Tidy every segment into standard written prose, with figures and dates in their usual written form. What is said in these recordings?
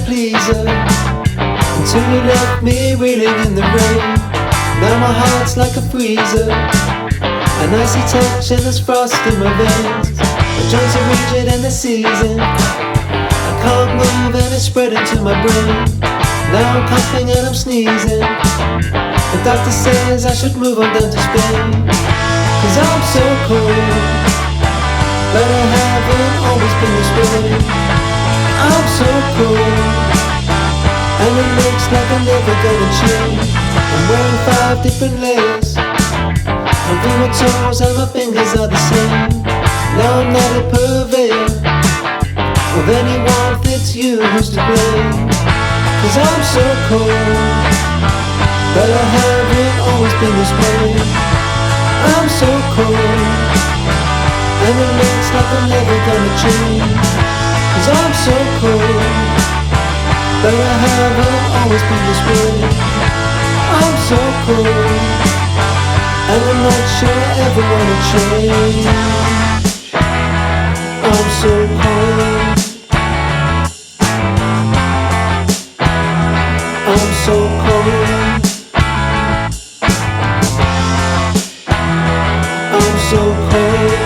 pleaser until you left me reeling in the rain. Now my heart's like a freezer, an icy touch and there's frost in my veins. My joints are rigid and they're seizing, I can't move and it's spreading to my brain. Now I'm coughing and I'm sneezing, the doctor says I should move on down to Spain. 'Cause I'm so cold, but I haven't always been this way. I'm so cold, and it looks like I'm never gonna change. I'm wearing 5 different layers, my toes and my fingers are the same. Now I'm not a purveyor of any warmth, it's you who's to blame. 'Cause I'm so cold, but I haven't always been this way. I'm so cold, and it looks like I'm never gonna change. 'Cause I'm so cold, but I haven't always been this way. I'm so cold, and I'm not sure I ever wanna change. I'm so cold, I'm so cold, I'm so cold,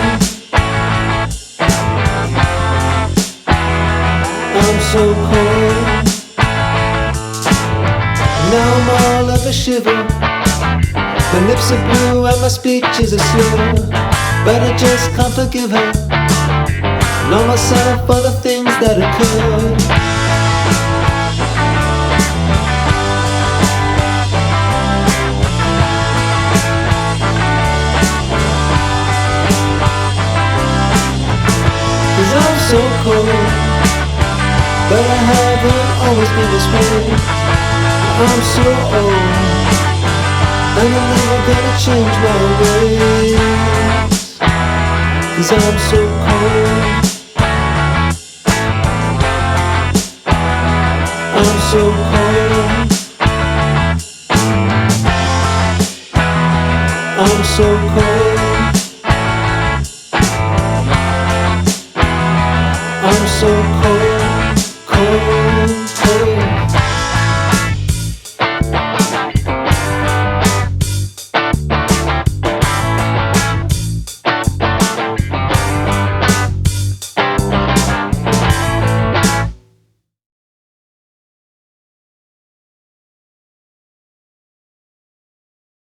I'm so cold. Now I'm all of a shiver, my lips are blue and my speech is a slur, but I just can't forgive her, know myself for the things that occurred. 'Cause I'm so cold, but I haven't always been this way. I'm so old, and I'm never gonna change my ways. 'Cause I'm so cold, I'm so cold, I'm so cold.